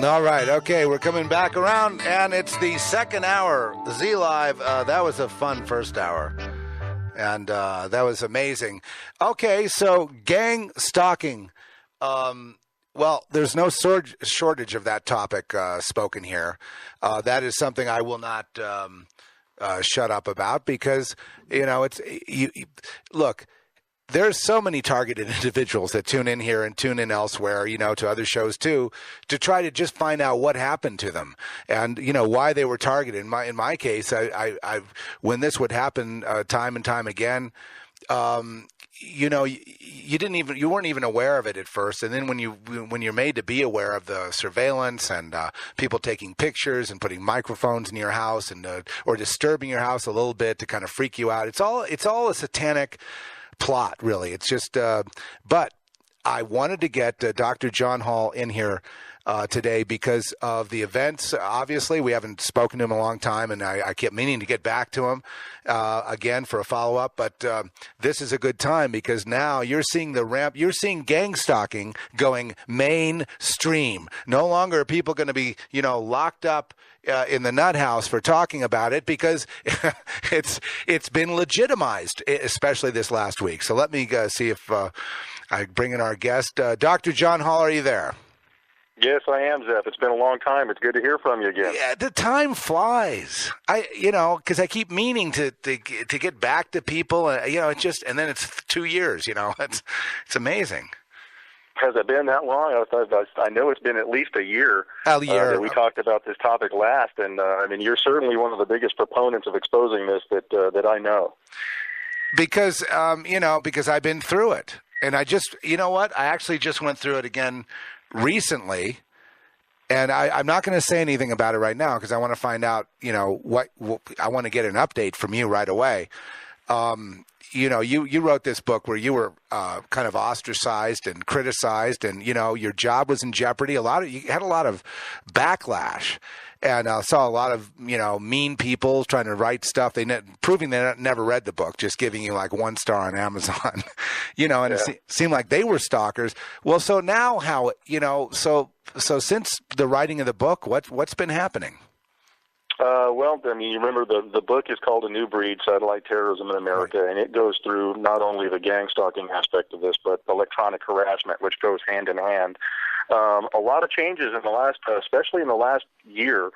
All right. Okay. We're coming back around, and it's the second hour, the Z Live. That was a fun first hour, and that was amazing. Okay. So, gang stalking. Well, there's no shortage of that topic spoken here. That is something I will not shut up about because, it's look. There's so many targeted individuals that tune in here and tune in elsewhere, to other shows too, to try to just find out what happened to them and, why they were targeted. In my case, I when this would happen time and time again, you weren't even aware of it at first, and then when you're made to be aware of the surveillance and people taking pictures and putting microphones in your house and or disturbing your house a little bit to kind of freak you out, it's all a satanic plot, really. It's just, but I wanted to get Dr. John Hall in here today because of the events. Obviously, we haven't spoken to him in a long time, and I kept meaning to get back to him again for a follow-up. But this is a good time because now you're seeing the ramp. You're seeing gang stalking going mainstream. No longer are people going to be, locked up in the nut house for talking about it because it's been legitimized, especially this last week. So let me see if I bring in our guest. Dr. John Hall, are you there? Yes, I am, Zeph. It's been a long time. It's good to hear from you again. Yeah, the time flies. Because I keep meaning to get back to people. It just, and then it's 2 years. It's amazing. Has it been that long? I know it's been at least a year. That we talked about this topic last, and you're certainly one of the biggest proponents of exposing this that I know. Because because I've been through it, and I just, I actually just went through it again recently, and I'm not going to say anything about it right now because I want to find out, what I want to get an update from you right away. You wrote this book where you were kind of ostracized and criticized, and your job was in jeopardy. You had a lot of backlash, and I saw a lot of mean people trying to write stuff proving they never read the book, just giving you like 1 star on Amazon, and it seemed like they were stalkers. Well, so now how so since the writing of the book, what's been happening? You remember the book is called A New Breed, Satellite Terrorism in America, right. And it goes through not only the gang stalking aspect of this, but electronic harassment, which goes hand in hand. A lot of changes in the last, especially in the last year.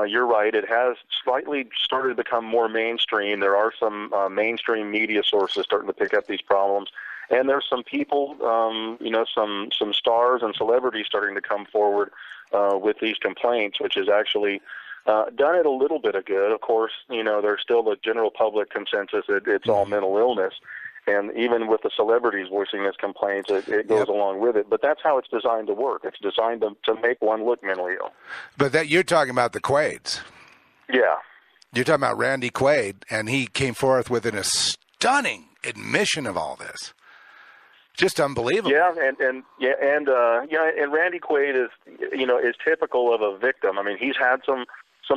You're right, it has slightly started to become more mainstream. There are some mainstream media sources starting to pick up these problems. And there's some people, some stars and celebrities starting to come forward with these complaints, which is actually done it a little bit of good. Of course, there's still the general public consensus that it's all mental illness. And even with the celebrities voicing these complaints, it goes along with it. But that's how it's designed to work. It's designed to make one look mentally ill. But you're talking about the Quaids. Yeah. You're talking about Randy Quaid, and he came forth with a stunning admission of all this. Just unbelievable. Yeah, and Randy Quaid is typical of a victim. He's had some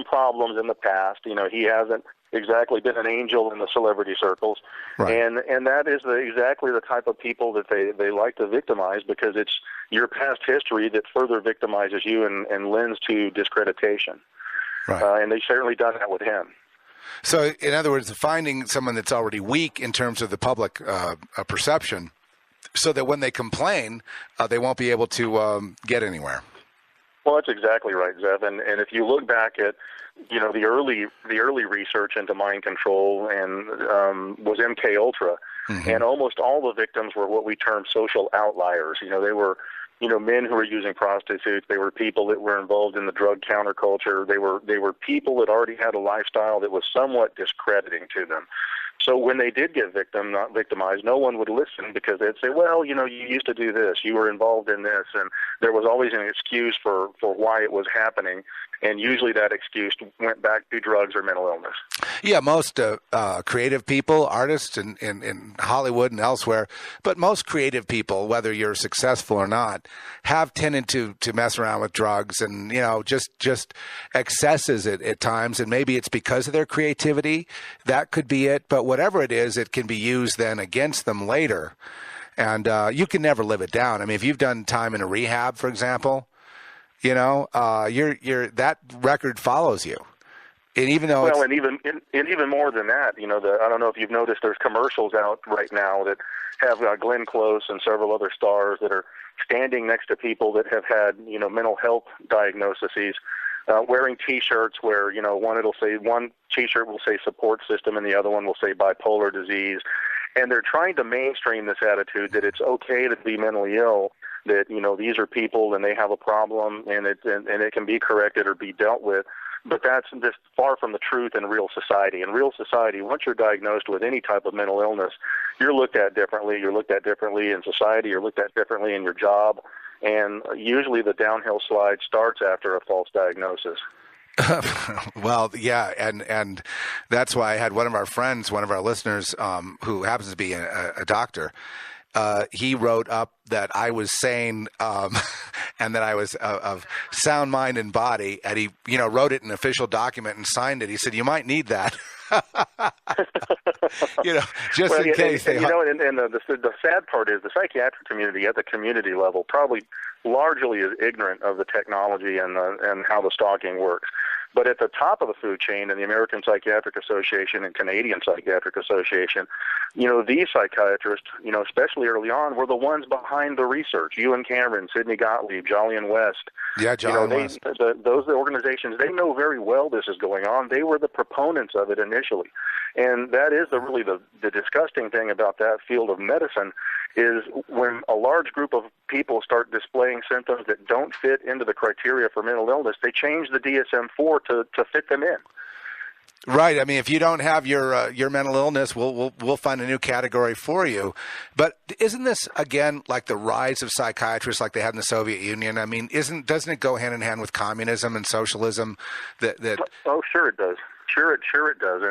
problems in the past. He hasn't exactly been an angel in the celebrity circles, right. And that is exactly the type of people that they like to victimize because it's your past history that further victimizes you and lends to discreditation. Right. And they've certainly done that with him. So, in other words, finding someone that's already weak in terms of the public perception, so that when they complain, they won't be able to get anywhere. Well, that's exactly right, Zeph. And if you look back at the early research into mind control and was MK Ultra, mm-hmm. and almost all the victims were what we term social outliers. They were men who were using prostitutes. They were people that were involved in the drug counterculture. They were people that already had a lifestyle that was somewhat discrediting to them. So when they did get victimized, no one would listen because they'd say, well, you used to do this, you were involved in this, and there was always an excuse for why it was happening, and usually that excuse went back to drugs or mental illness. Yeah, most creative people, artists in Hollywood and elsewhere, but most creative people, whether you're successful or not, have tended to mess around with drugs and, just excesses at times, and maybe it's because of their creativity. That could be it, but whatever it is, it can be used then against them later. And you can never live it down. If you've done time in a rehab, for example, You know, that record follows you. And even though and even more than that, you know, I don't know if you've noticed, there's commercials out right now that have Glenn Close and several other stars that are standing next to people that have had, you know, mental health diagnoses, wearing T-shirts where, you know, one T-shirt will say support system and the other one will say bipolar disease, and they're trying to mainstream this attitude that it's okay to be mentally ill, that, you know, these are people and they have a problem and it can be corrected or be dealt with. But that's just far from the truth in real society. In real society, once you're diagnosed with any type of mental illness, you're looked at differently. You're looked at differently in society. You're looked at differently in your job. And usually the downhill slide starts after a false diagnosis. Well, yeah, and that's why I had one of our listeners, who happens to be a doctor. He wrote up that I was sane, and that I was of sound mind and body, and he, you know, wrote it in an official document and signed it. He said, "You might need that." You know, just in case. And the sad part is the psychiatric community at the community level probably largely is ignorant of the technology and how the stalking works. But at the top of the food chain in the American Psychiatric Association and Canadian Psychiatric Association, you know, these psychiatrists, you know, especially early on, were the ones behind the research. Ewan Cameron, Sidney Gottlieb, Jolyon West. Yeah, Jolyon West. Those organizations, they know very well this is going on. They were the proponents of it initially. And that is really the disgusting thing about that field of medicine, is when a large group of people start displaying symptoms that don't fit into the criteria for mental illness, they change the DSM-4 to fit them in. Right. I mean, if you don't have your mental illness, we'll find a new category for you. But isn't this again like the rise of psychiatrists, like they had in the Soviet Union? I mean, doesn't it go hand in hand with communism and socialism? Oh, sure it does. Sure it does.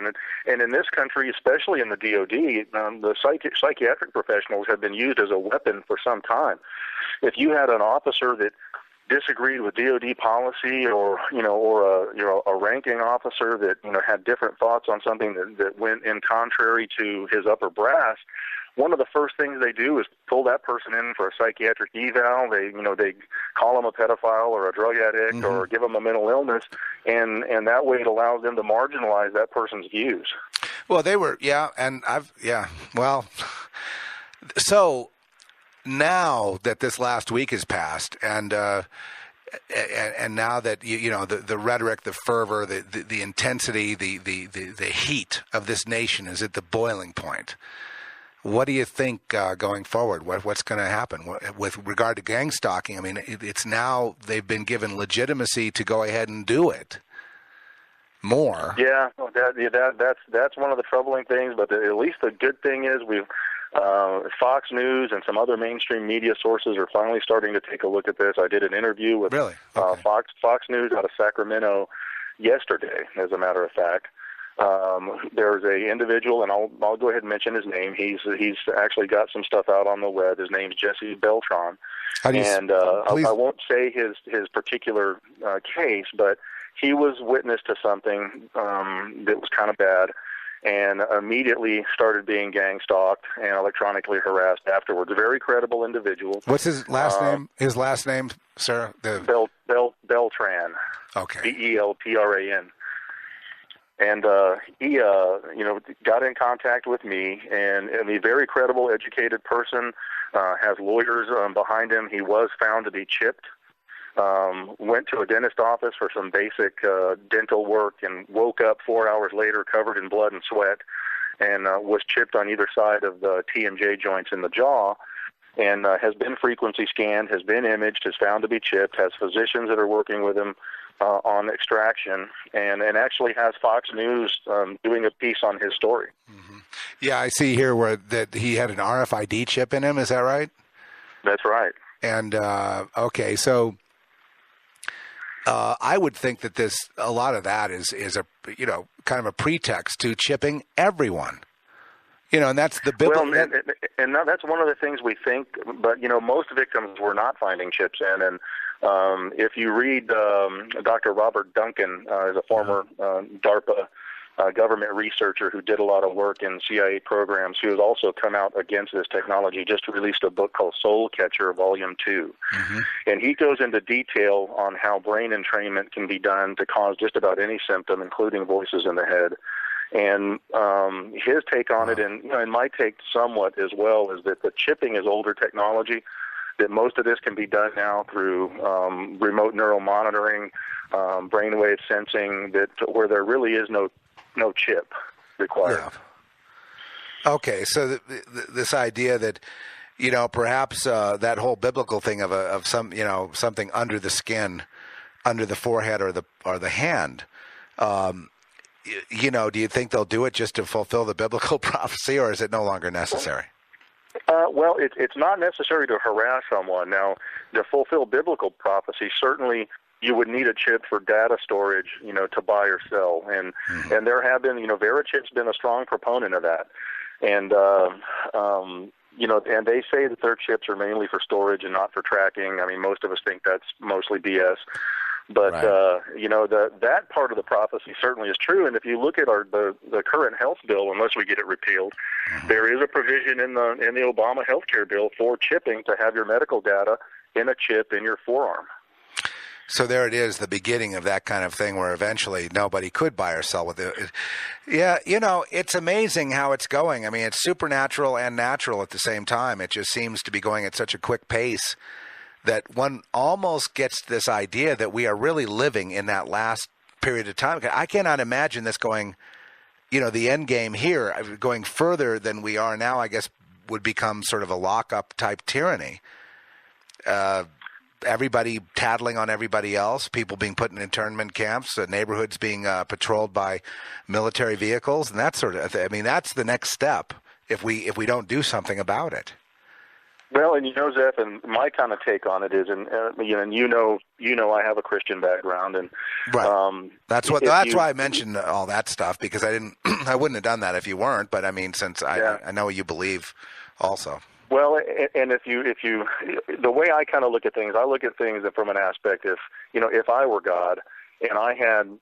And in this country, especially in the DOD, the psychiatric professionals have been used as a weapon for some time. If you had an officer that disagreed with DOD policy, or a ranking officer that, you know, had different thoughts on something that went in contrary to his upper brass, one of the first things they do is pull that person in for a psychiatric eval. They call them a pedophile or a drug addict, mm-hmm. or give them a mental illness, and that way it allows them to marginalize that person's views. Well, so now that this last week has passed, and now that you know the rhetoric, the fervor, the intensity, the heat of this nation is at the boiling point. What do you think going forward? What's going to happen with regard to gang stalking? I mean, it's now they've been given legitimacy to go ahead and do it more. Yeah, that's one of the troubling things. But at least the good thing is Fox News and some other mainstream media sources are finally starting to take a look at this. I did an interview with Fox News out of Sacramento yesterday, as a matter of fact. There's a individual, and I'll go ahead and mention his name. He's actually got some stuff out on the web. His name's Jesse Beltran, I won't say his particular case, but he was witness to something that was kind of bad, and immediately started being gang stalked and electronically harassed afterwards. A very credible individual. What's his last name? His last name, sir? Beltran. Okay. Beltran. And he got in contact with me, and a very credible, educated person, has lawyers behind him. He was found to be chipped. Went to a dentist office for some basic dental work, and woke up 4 hours later covered in blood and sweat, and was chipped on either side of the TMJ joints in the jaw, and has been frequency scanned, has been imaged, is found to be chipped, has physicians that are working with him on extraction, and actually has Fox News doing a piece on his story. Mm-hmm. Yeah, I see here that he had an RFID chip in him. Is that right? That's right. And okay, so I would think that a lot of that is a kind of a pretext to chipping everyone. And that's the biblical. Well, and that's one of the things we think, but most victims were not finding chips in, and if you read Dr. Robert Duncan, is a former DARPA government researcher who did a lot of work in CIA programs, who has also come out against this technology, just released a book called Soul Catcher, Volume 2. Mm-hmm. And he goes into detail on how brain entrainment can be done to cause just about any symptom, including voices in the head. And his take on it, and my take somewhat as well, is that the chipping is older technology, that most of this can be done now through remote neural monitoring, brainwave sensing, that where there really is no chip required. Yeah. Okay, so this idea that, perhaps that whole biblical thing of some, something under the skin, under the forehead or the hand, do you think they'll do it just to fulfill the biblical prophecy, or is it no longer necessary? Well, it's not necessary to harass someone. Now, to fulfill biblical prophecy, certainly you would need a chip for data storage, to buy or sell. And and there have been, Verichip's been a strong proponent of that. And, and they say that their chips are mainly for storage and not for tracking. I mean, most of us think that's mostly BS. But, right. That part of the prophecy certainly is true. And if you look at the current health bill, unless we get it repealed, there is a provision in the Obama health care bill for chipping, to have your medical data in a chip in your forearm. So there it is, the beginning of that kind of thing where eventually nobody could buy or sell with it. Yeah, it's amazing how it's going. I mean, it's supernatural and natural at the same time. It just seems to be going at such a quick pace that one almost gets this idea that we are really living in that last period of time. I cannot imagine this going, the end game here, going further than we are now, I guess, would become sort of a lockup type tyranny. Everybody tattling on everybody else, people being put in internment camps, neighborhoods being patrolled by military vehicles, and that sort of thing. I mean, that's the next step if we don't do something about it. Well, and Zeph, and my kind of take on it is, and I have a Christian background, and right. That's why I mentioned all that stuff, because I wouldn't have done that if you weren't. But I mean, since I know you believe, also. Well, and if you, the way I kind of look at things from an aspect if I were God and I had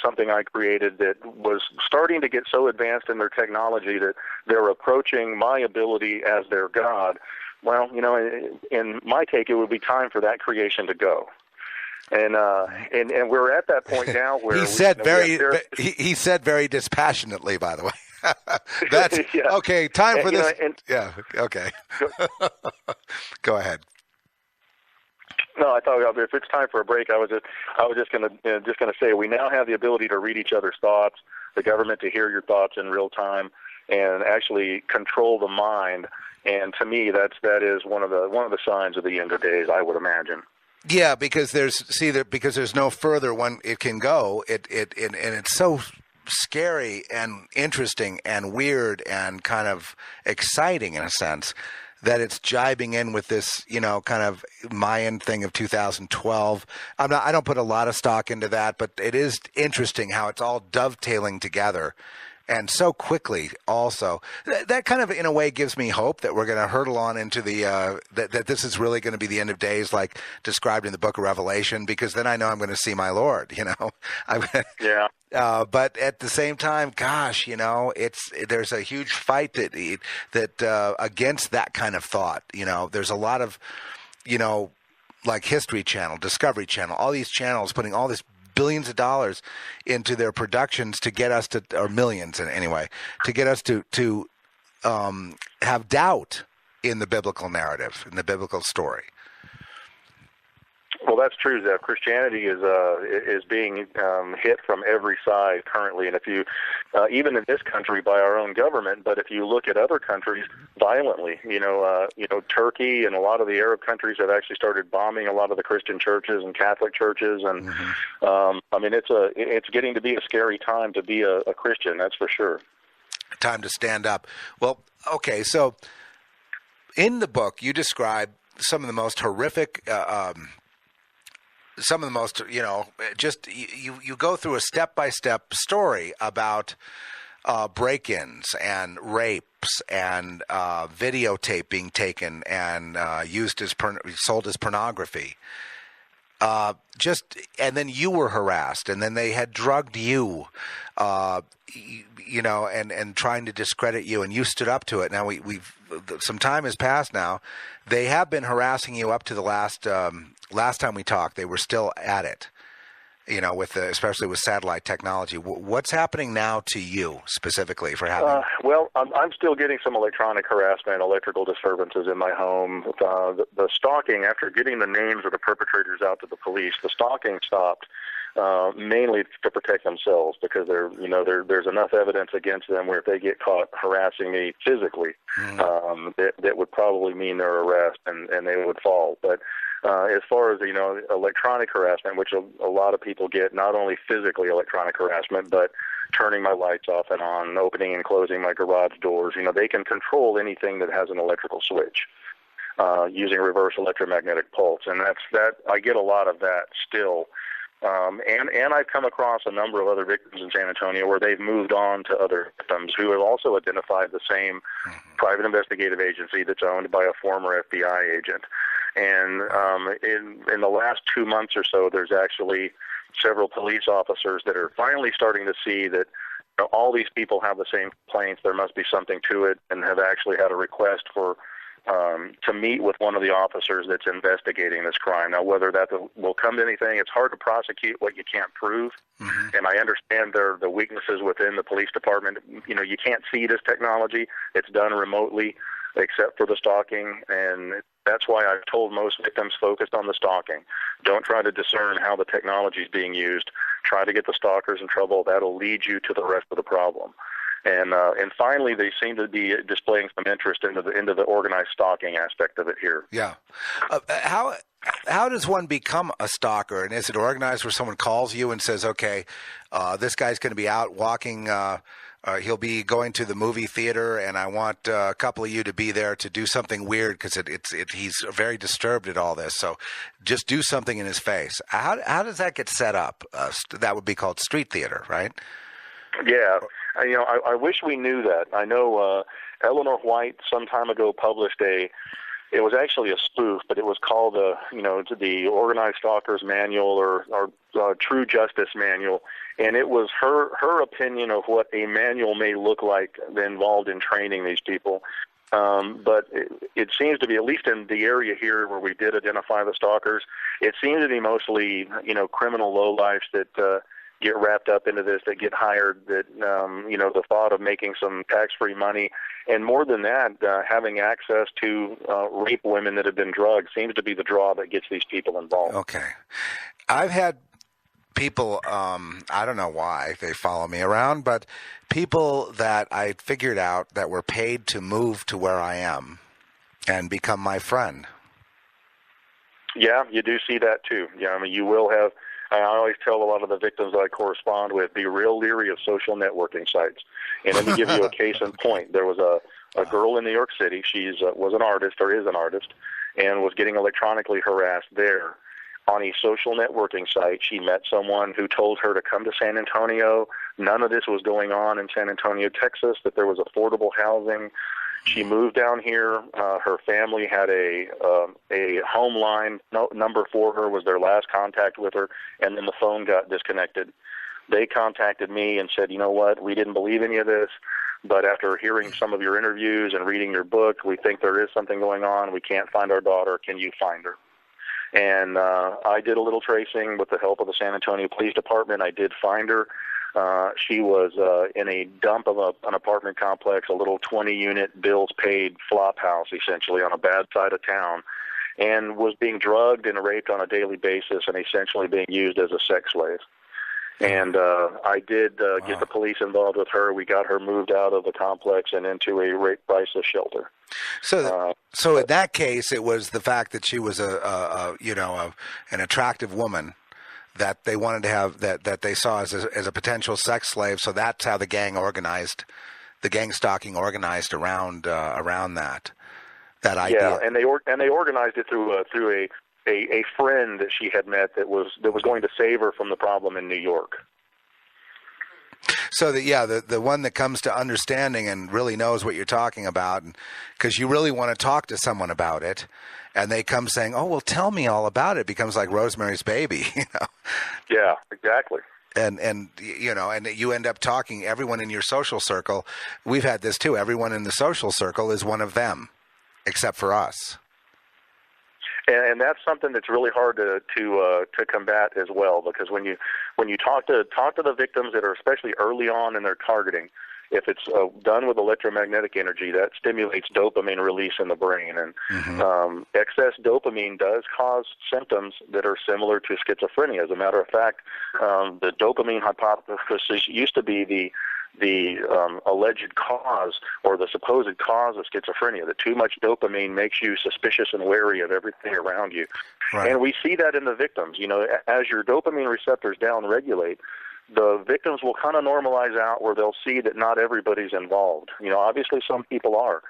something I created that was starting to get so advanced in their technology that they're approaching my ability as their God. Well, in my take, it would be time for that creation to go. And we're at that point now where he said very dispassionately, by the way. That's okay. Time for this. Okay. Go ahead. No, I thought if it's time for a break, I was just going to say we now have the ability to read each other's thoughts, the government to hear your thoughts in real time, and actually control the mind. And to me, that is one of the signs of the end of days, I would imagine. Yeah, because there's no further one it can go. And it's so scary and interesting and weird and kind of exciting in a sense that it's jibing in with this, kind of Mayan thing of 2012. I don't put a lot of stock into that, but it is interesting how it's all dovetailing together. And so quickly, also, that kind of, in a way, gives me hope that we're going to hurtle on into the that this is really going to be the end of days, like described in the Book of Revelation. Because then I know I'm going to see my Lord. Yeah. But at the same time, gosh, there's a huge fight that against that kind of thought. There's a lot of, like History Channel, Discovery Channel, all these channels putting all this billions of dollars into their productions to get us to, or millions anyway, to get us to have doubt in the biblical narrative, in the biblical story. Well, that's true, Zeph. Christianity is being hit from every side currently, and if you, even in this country by our own government, but if you look at other countries, violently, Turkey and a lot of the Arab countries have actually started bombing a lot of the Christian churches and Catholic churches, and it's getting to be a scary time to be a Christian. That's for sure. Time to stand up. Well, okay, so in the book you describe some of the most horrific. Some of the most, just you go through a step-by-step story about break-ins and rapes and videotape being taken and used as sold as pornography. And then you were harassed, and then they had drugged you, and trying to discredit you, and you stood up to it. Now we've some time has passed now. They have been harassing you up to the last time we talked. They were still at it, especially with satellite technology. What's happening now to you specifically for having? Well, I'm still getting some electronic harassment, electrical disturbances in my home. The stalking, after getting the names of the perpetrators out to the police, the stalking stopped. Mainly to protect themselves, because there's enough evidence against them where if they get caught harassing me physically, that would probably mean their arrest and they would fall. But as far as electronic harassment, which a lot of people get, not only physically electronic harassment, but turning my lights off and on, opening and closing my garage doors. They can control anything that has an electrical switch using reverse electromagnetic pulse, and I get a lot of that still. And I've come across a number of other victims in San Antonio where they've moved on to other victims who have also identified the same private investigative agency that's owned by a former FBI agent. And in the last 2 months or so, there's actually several police officers that are finally starting to see that all these people have the same complaints. There must be something to it, and have actually had a request for to meet with one of the officers that's investigating this crime. Now, whether that will come to anything, it's hard to prosecute what you can't prove. And I understand the weaknesses within the police department. You can't see this technology. It's done remotely, except for the stalking. And that's why I've told most victims, focus on the stalking. Don't try to discern how the technology is being used. Try to get the stalkers in trouble. That'll lead you to the rest of the problem. And finally, they seem to be displaying some interest into the organized stalking aspect of it here. Yeah. How does one become a stalker? And is it organized where someone calls you and says, okay, this guy's going to be out walking, he'll be going to the movie theater, and I want a couple of you to be there to do something weird because he's very disturbed at all this. So just do something in his face. How does that get set up? That would be called street theater, right? Yeah. I wish we knew that. I know Eleanor White some time ago published it was actually a spoof, but it was called the Organized Stalkers Manual or True Justice Manual, and it was her opinion of what a manual may look like involved in training these people. But it seems to be, at least in the area here where we did identify the stalkers, it seems to be mostly criminal lowlifes that get wrapped up into this, that get hired, that, the thought of making some tax-free money. And more than that, having access to rape women that have been drugged seems to be the draw that gets these people involved. Okay. I've had people, I don't know why they follow me around, but people that I figured out that were paid to move to where I am and become my friend. Yeah, you do see that too. Yeah, you will have. I always tell a lot of the victims that I correspond with, be real leery of social networking sites. And let me give you a case in point. There was a girl in New York City. She was an artist, or is an artist, and was getting electronically harassed there. On a social networking site, she met someone who told her to come to San Antonio. None of this was going on in San Antonio, Texas, that there was affordable housing. She moved down here. Her family had a home line number for her, was their last contact with her, and then the phone got disconnected. They contacted me and said, you know what, we didn't believe any of this, but after hearing some of your interviews and reading your book, we think there is something going on. We can't find our daughter. Can you find her? And I did a little tracing with the help of the San Antonio Police Department. I did find her. She was in a dump of an apartment complex, a little 20-unit bills-paid flop house, essentially, on a bad side of town, and was being drugged and raped on a daily basis and essentially being used as a sex slave. And I did get the police involved with her. We got her moved out of the complex and into a rape crisis shelter. So in that case, it was the fact that she was an attractive woman that they wanted to have, that they saw as a potential sex slave. So that's how the gang stalking organized around that idea. Yeah, and they organized it through a friend that she had met that was going to save her from the problem in New York. So the one that comes to understanding and really knows what you're talking about, because you really want to talk to someone about it, and they come saying, "Oh, well, tell me all about it," becomes like Rosemary's Baby, Yeah, exactly. And you end up talking. Everyone in your social circle, we've had this too. Everyone in the social circle is one of them, except for us. And that's something that's really hard to combat as well, because when you talk to the victims that are especially early on in their targeting, if it's done with electromagnetic energy, that stimulates dopamine release in the brain, and excess dopamine does cause symptoms that are similar to schizophrenia. As a matter of fact, the dopamine hypothesis used to be the alleged cause or the supposed cause of schizophrenia, that too much dopamine makes you suspicious and wary of everything around you. Right. And we see that in the victims. As your dopamine receptors downregulate, the victims will kind of normalize out where they'll see that not everybody's involved. Obviously some people are.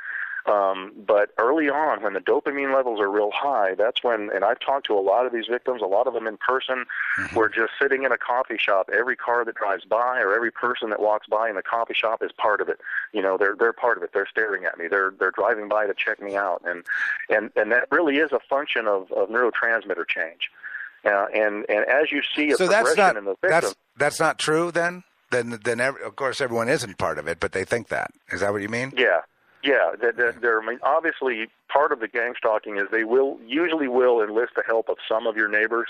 But early on, when the dopamine levels are real high, that's when, and I've talked to a lot of these victims, a lot of them in person, we're just sitting in a coffee shop. Every car that drives by or every person that walks by in the coffee shop is part of it. They're part of it. They're staring at me. They're driving by to check me out. And that really is a function of neurotransmitter change. And as you see progression in the victim. That's not true then? Then of course everyone isn't part of it, but they think that. Is that what you mean? Yeah. Yeah, obviously part of the gang stalking is they usually will enlist the help of some of your neighbors.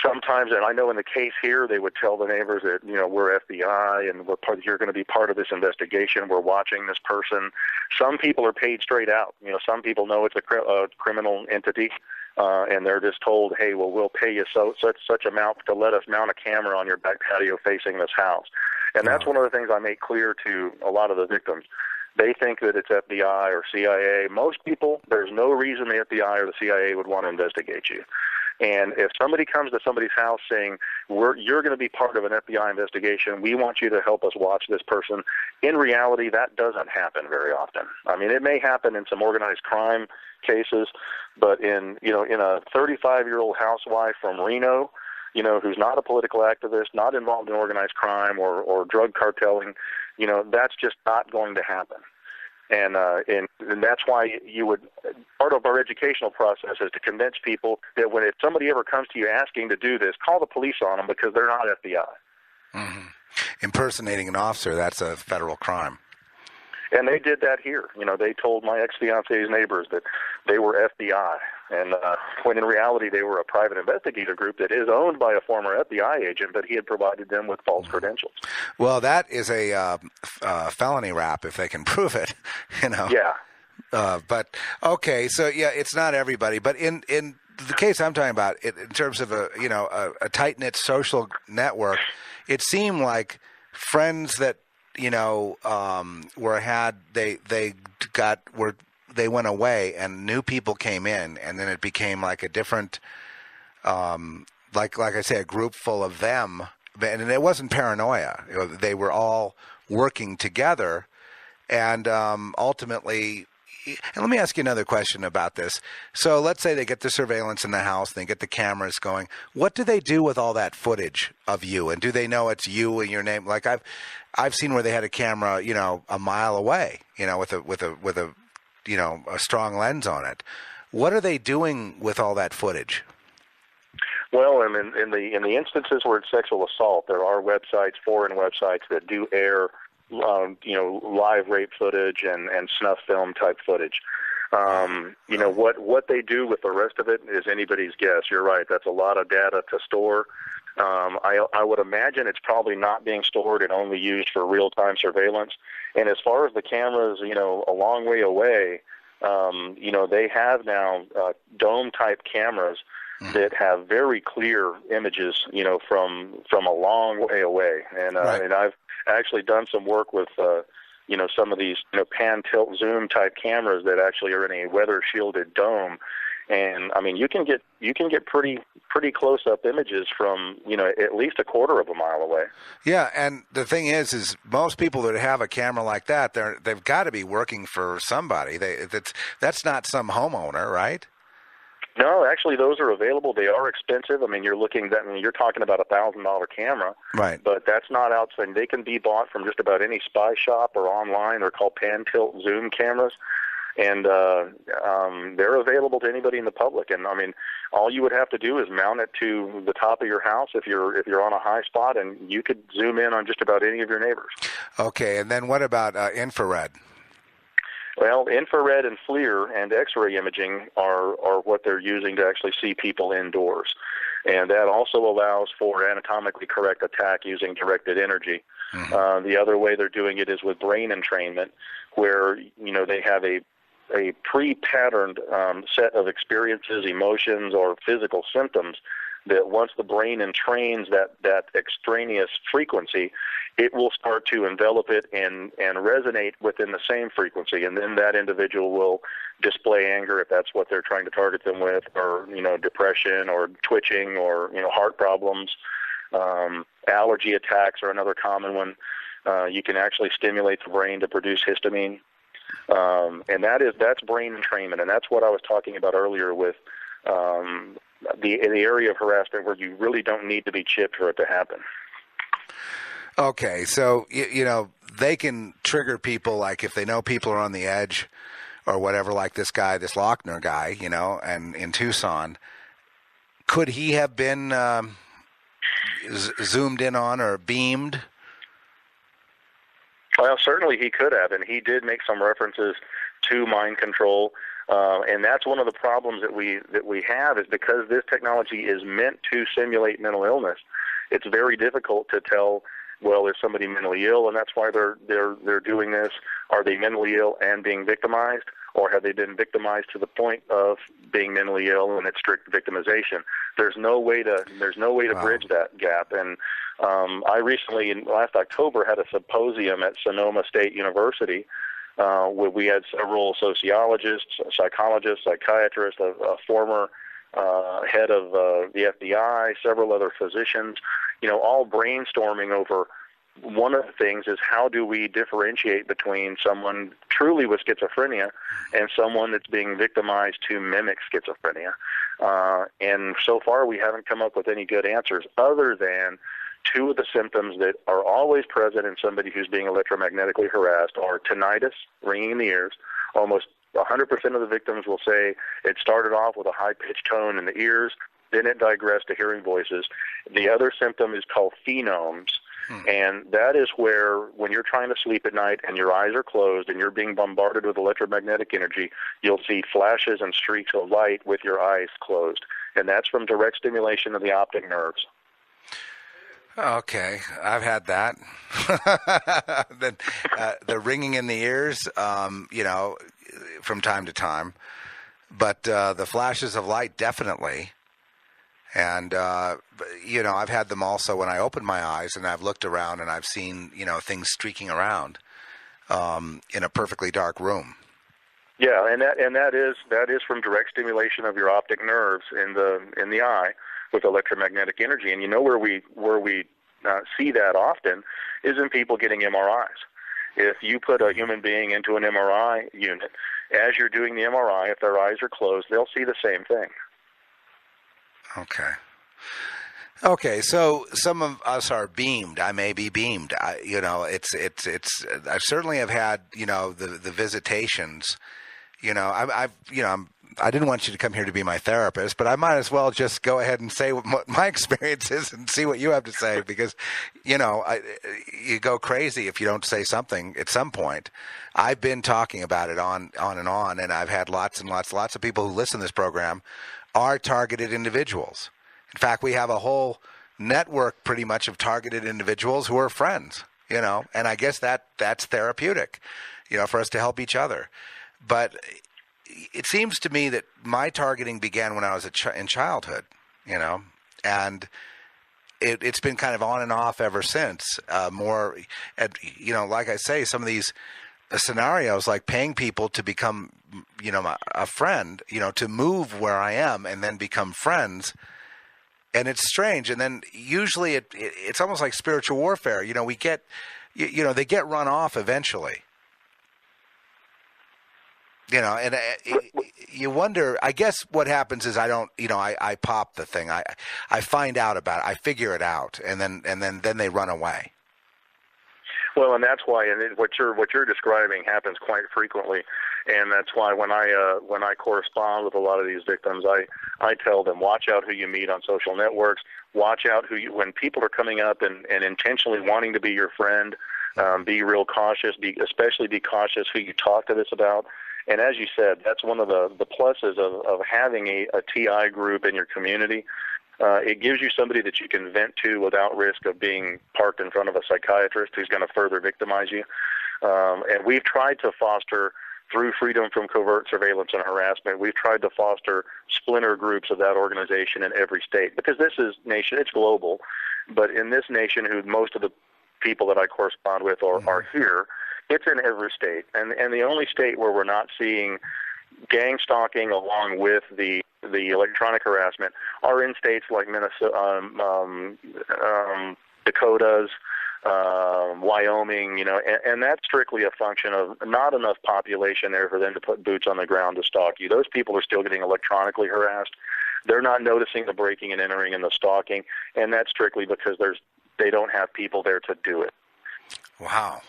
Sometimes, and I know in the case here, they would tell the neighbors that, we're FBI and you're going to be part of this investigation. We're watching this person. Some people are paid straight out. Some people know it's a criminal entity. And they're just told, hey, well, we'll pay you such amount to let us mount a camera on your back patio facing this house. And that's one of the things I make clear to a lot of the victims. They think that it's FBI or CIA. Most people, there's no reason the FBI or the CIA would want to investigate you. And if somebody comes to somebody's house saying, you're going to be part of an FBI investigation, we want you to help us watch this person, in reality, that doesn't happen very often. I mean, it may happen in some organized crime cases, but in a 35-year-old housewife from Reno, who's not a political activist, not involved in organized crime or drug cartelling, that's just not going to happen. And that's why part of our educational process is to convince people that if somebody ever comes to you asking to do this, call the police on them, because they're not FBI. Mm-hmm. Impersonating an officer, that's a federal crime. And they did that here. They told my ex-fiance's neighbors that they were FBI, and when in reality they were a private investigator group that is owned by a former FBI agent, but he had provided them with false credentials. Well, that is a felony rap if they can prove it, Yeah. But okay, so yeah, it's not everybody, but in the case I'm talking about, in terms of a tight-knit social network, it seemed like friends that they went away and new people came in, and then it became like a different, like I say, a group full of them, and it wasn't paranoia. They were all working together, and ultimately. And let me ask you another question about this. So let's say they get the surveillance in the house, they get the cameras going. What do they do with all that footage of you? And do they know it's you and your name? Like I've seen where they had a camera, a mile away, with a strong lens on it. What are they doing with all that footage? Well, in the instances where it's sexual assault, there are foreign websites that do air live rape footage and snuff film type footage. What they do with the rest of it is anybody's guess. You're right. That's a lot of data to store. I would imagine it's probably not being stored and only used for real-time surveillance. And as far as the cameras, a long way away, they have now dome-type cameras that have very clear images, from a long way away. And I've actually done some work with, some of these, pan, tilt, zoom type cameras that actually are in a weather shielded dome. And I mean, you can get pretty close up images from, at least a quarter of a mile away. Yeah. And the thing is most people that have a camera like that, they've got to be working for somebody. That's not some homeowner, right? No, actually, those are available. They are expensive. I mean, you're talking about $1,000 camera, right? But that's not outside. They can be bought from just about any spy shop or online. They're called pan tilt zoom cameras, and they're available to anybody in the public. And I mean, all you would have to do is mount it to the top of your house if you're on a high spot, and you could zoom in on just about any of your neighbors. Okay, and then what about infrared? Well, infrared and FLIR and X-ray imaging are what they're using to actually see people indoors. And that also allows for anatomically correct attack using directed energy. Mm-hmm. The other way they're doing it is with brain entrainment, where they have a pre-patterned set of experiences, emotions, or physical symptoms that once the brain entrains that extraneous frequency, it will start to envelop it and resonate within the same frequency, and then that individual will display anger if that's what they're trying to target them with, or depression, or twitching, or heart problems. Allergy attacks are another common one. You can actually stimulate the brain to produce histamine, and that's brain entrainment, and that's what I was talking about earlier with the area of harassment where you really don't need to be chipped for it to happen. Okay, so, they can trigger people, like if they know people are on the edge or whatever, like this guy, this Lochner guy, and in Tucson. Could he have been zoomed in on or beamed? Well, certainly he could have, and he did make some references to mind control. And that's one of the problems that we have, is because this technology is meant to simulate mental illness. It's very difficult to tell, well, is somebody mentally ill, and that's why they're doing this? Are they mentally ill and being victimized, or have they been victimized to the point of being mentally ill and it's strict victimization? There's no way to bridge that gap. And I recently, last October, had a symposium at Sonoma State University where we had several sociologists, psychologists, psychiatrists, a former head of the FBI, several other physicians, all brainstorming over one of the things is, how do we differentiate between someone truly with schizophrenia and someone that's being victimized to mimic schizophrenia? And so far we haven't come up with any good answers, other than two of the symptoms that are always present in somebody who's being electromagnetically harassed are tinnitus, ringing in the ears. Almost 100% of the victims will say it started off with a high-pitched tone in the ears, then it digressed to hearing voices. The other symptom is called phenomes, and that is where, when you're trying to sleep at night and your eyes are closed and you're being bombarded with electromagnetic energy, you'll see flashes and streaks of light with your eyes closed, and that's from direct stimulation of the optic nerves. Okay, I've had that. The ringing in the ears, from time to time, but the flashes of light, definitely. And, I've had them also when I open my eyes and I've looked around and I've seen, things streaking around in a perfectly dark room. Yeah, and that is from direct stimulation of your optic nerves in the eye with electromagnetic energy. And where we see that often is in people getting MRIs. If you put a human being into an MRI unit, as you're doing the MRI, if their eyes are closed, they'll see the same thing. Okay. So some of us are beamed. I may be beamed. I certainly have had, the visitations. I didn't want you to come here to be my therapist, but I might as well just go ahead and say what my experience is and see what you have to say, because, you go crazy if you don't say something at some point. I've been talking about it on and on, and I've had lots of people who listen to this program are targeted individuals. In fact, we have a whole network pretty much of targeted individuals who are friends, and I guess that's therapeutic, for us to help each other. But it seems to me that my targeting began when I was in childhood, and it's been kind of on and off ever since. Like I say, some of these scenarios, like paying people to become, a friend, to move where I am and then become friends. And it's strange. And then usually it's almost like spiritual warfare. We get, they get run off eventually. And you wonder. I guess what happens is I don't, I pop the thing. I find out about it. I figure it out, and then they run away. Well, and that's why, and what you're describing happens quite frequently, and that's why when I correspond with a lot of these victims, I tell them, watch out who you meet on social networks. Watch out when people are coming up and intentionally wanting to be your friend. Be real cautious. Especially be cautious who you talk to this about. And as you said, that's one of the pluses of having a TI group in your community. It gives you somebody that you can vent to without risk of being parked in front of a psychiatrist who's going to further victimize you. And we've tried to foster, through Freedom from Covert Surveillance and Harassment, we've tried to foster splinter groups of that organization in every state, because this is nation, it's global, but in this nation, who most of the people that I correspond with are here, it's in every state. And the only state where we're not seeing gang stalking along with the electronic harassment are in states like Minnesota, Dakotas, Wyoming, and that's strictly a function of not enough population there for them to put boots on the ground to stalk you. Those people are still getting electronically harassed. They're not noticing the breaking and entering and the stalking, and that's strictly because they don't have people there to do it. Wow.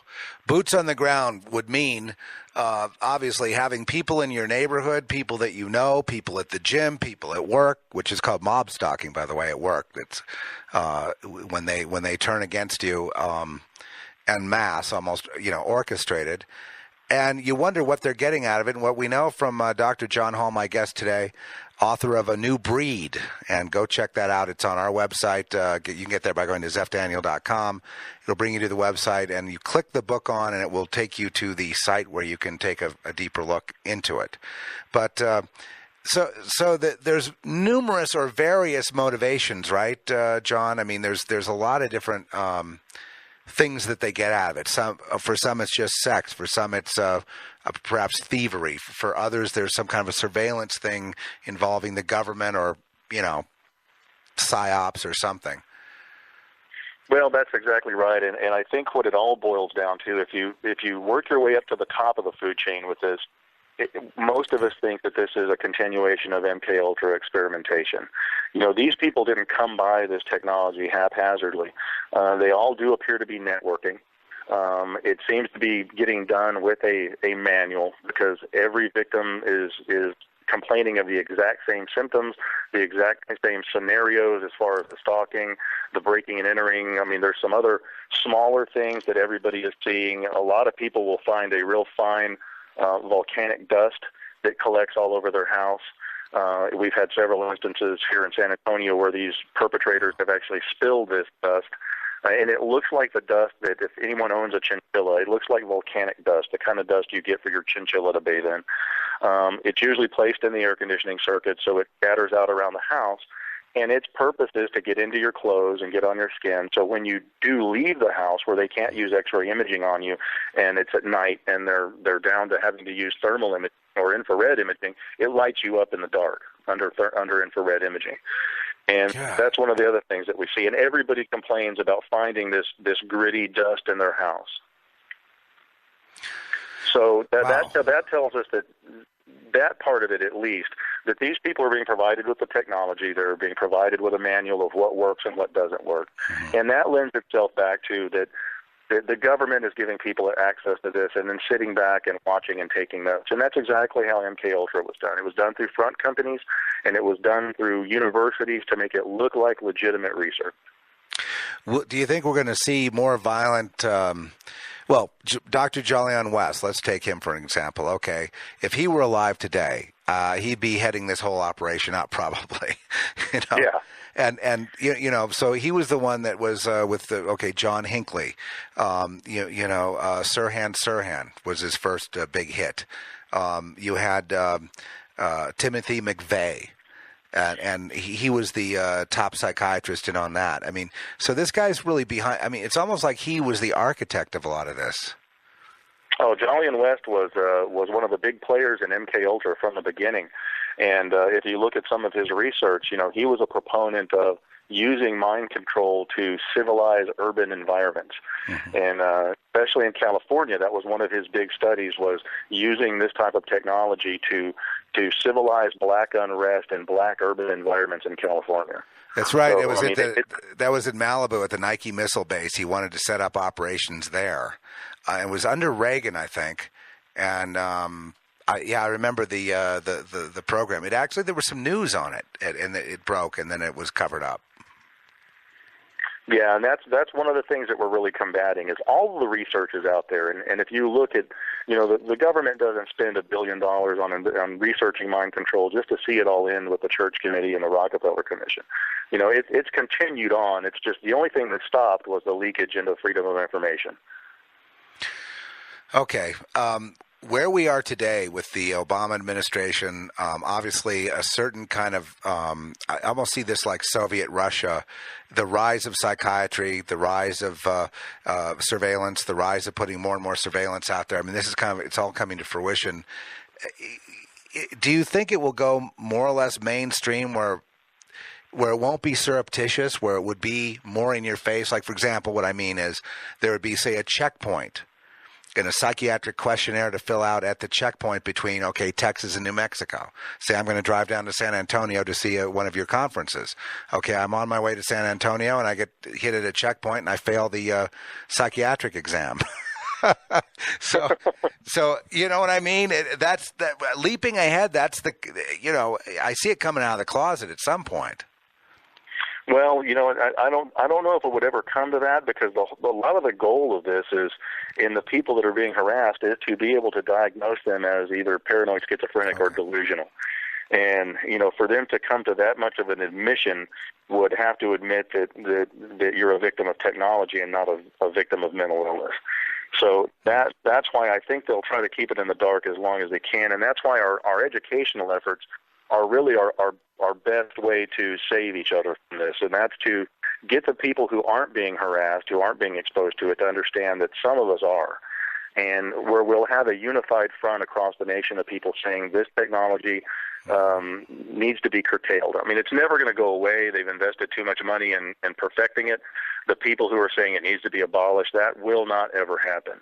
Boots on the ground would mean, obviously, having people in your neighborhood, people that you know, people at the gym, people at work, which is called mob stalking, by the way, at work. It's when they turn against you en masse, almost, orchestrated. And you wonder what they're getting out of it. And what we know from Dr. John Hall, my guest today, author of A New Breed, and go check that out. It's on our website. You can get there by going to ZephDaniel.com. It'll bring you to the website, and you click the book on, and it will take you to the site where you can take a deeper look into it. But there's numerous or various motivations, right, John? I mean, there's a lot of different things that they get out of it. For some, it's just sex. For some, it's perhaps thievery. For others, there's some kind of a surveillance thing involving the government or, psyops or something. Well, that's exactly right, and I think what it all boils down to, if you work your way up to the top of the food chain with this, most of us think that this is a continuation of MKUltra experimentation. These people didn't come by this technology haphazardly. They all do appear to be networking. It seems to be getting done with a manual, because every victim is complaining of the exact same symptoms, the exact same scenarios as far as the stalking, the breaking and entering. I mean, there's some other smaller things that everybody is seeing. A lot of people will find a real fine volcanic dust that collects all over their house. We've had several instances here in San Antonio where these perpetrators have actually spilled this dust. And it looks like the dust that, if anyone owns a chinchilla, it looks like volcanic dust, the kind of dust you get for your chinchilla to bathe in. It's usually placed in the air conditioning circuit, so it scatters out around the house. And its purpose is to get into your clothes and get on your skin. So when you do leave the house, where they can't use X-ray imaging on you, and it's at night, and they're down to having to use thermal imaging or infrared imaging, it lights you up in the dark under infrared imaging. And that's one of the other things that we see. And everybody complains about finding this gritty dust in their house. So that tells us that part of it, at least, that these people are being provided with the technology. They're being provided with a manual of what works and what doesn't work. Mm-hmm. And that lends itself back to that the government is giving people access to this and then sitting back and watching and taking notes. And that's exactly how MKUltra was done. It was done through front companies, and it was done through universities to make it look like legitimate research. Well, do you think we're going to see more violent Dr. Jolyon West, let's take him for an example. Okay, if he were alive today, he'd be heading this whole operation up probably. Yeah. And so he was the one that was with John Hinckley. Sirhan was his first big hit. You had Timothy McVeigh. And he was the top psychiatrist in on that. I mean, so this guy's really behind. I mean, it's almost like he was the architect of a lot of this. Oh, Jolyon West was one of the big players in MKUltra from the beginning. And if you look at some of his research, he was a proponent of using mind control to civilize urban environments. Mm-hmm. And especially in California, that was one of his big studies, was using this type of technology to civilize black unrest in black urban environments in California. That's right. So, that was in Malibu at the Nike missile base. He wanted to set up operations there. It was under Reagan, I think. And I remember the program. There was some news on it, and it broke, and then it was covered up. Yeah, and that's one of the things that we're really combating is all of the research is out there. And if you look at, the government doesn't spend $1 billion on researching mind control just to see it all in with the Church Committee and the Rockefeller Commission. It's continued on. It's just the only thing that stopped was the leakage into freedom of information. Okay. Where we are today with the Obama administration, obviously a certain kind of, I almost see this like Soviet Russia, the rise of psychiatry, the rise of surveillance, the rise of putting more and more surveillance out there. I mean, this is it's all coming to fruition. Do you think it will go more or less mainstream where it won't be surreptitious, where it would be more in your face? Like, for example, what I mean is there would be, say, a checkpoint in a psychiatric questionnaire to fill out at the checkpoint between, Texas and New Mexico. Say I'm going to drive down to San Antonio to see one of your conferences. Okay, I'm on my way to San Antonio, and I get hit at a checkpoint, and I fail the psychiatric exam. So you know what I mean? That's leaping ahead. That's I see it coming out of the closet at some point. Well, I don't know if it would ever come to that, because a lot of the goal of this is, in the people that are being harassed, is to be able to diagnose them as either paranoid, schizophrenic, or delusional. And for them to come to that much of an admission would have to admit that you're a victim of technology and not a victim of mental illness. So that's why I think they'll try to keep it in the dark as long as they can, and that's why our educational efforts are really our best way to save each other from this, and that's to get the people who aren't being harassed, who aren't being exposed to it, to understand that some of us are, and where we'll have a unified front across the nation of people saying this technology needs to be curtailed. I mean, it's never going to go away. They've invested too much money in perfecting it. The people who are saying it needs to be abolished, that will not ever happen.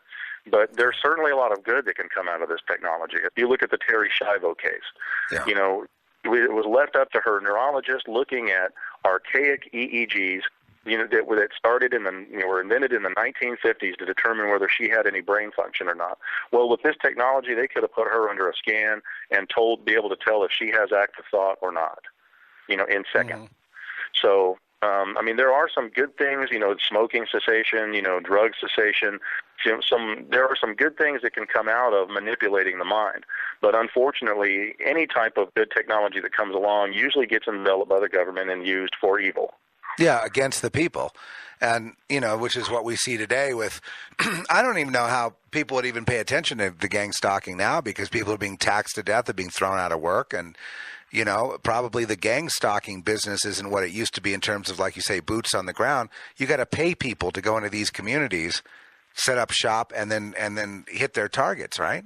But there's certainly a lot of good that can come out of this technology. If you look at the Terry Schiavo case, it was left up to her neurologist looking at archaic EEGs, that started were invented in the 1950s to determine whether she had any brain function or not. Well, with this technology, they could have put her under a scan and be able to tell if she has active thought or not, in seconds. Mm-hmm. So, there are some good things, smoking cessation, drug cessation. There are some good things that can come out of manipulating the mind. But unfortunately, any type of good technology that comes along usually gets enveloped by the government and used for evil. Yeah, against the people. And, which is what we see today with, I don't even know how people would even pay attention to the gang stalking now, because people are being taxed to death, they're being thrown out of work. And, probably the gang stalking business isn't what it used to be in terms of, like you say, boots on the ground. You got to pay people to go into these communities, set up shop, and then hit their targets, right?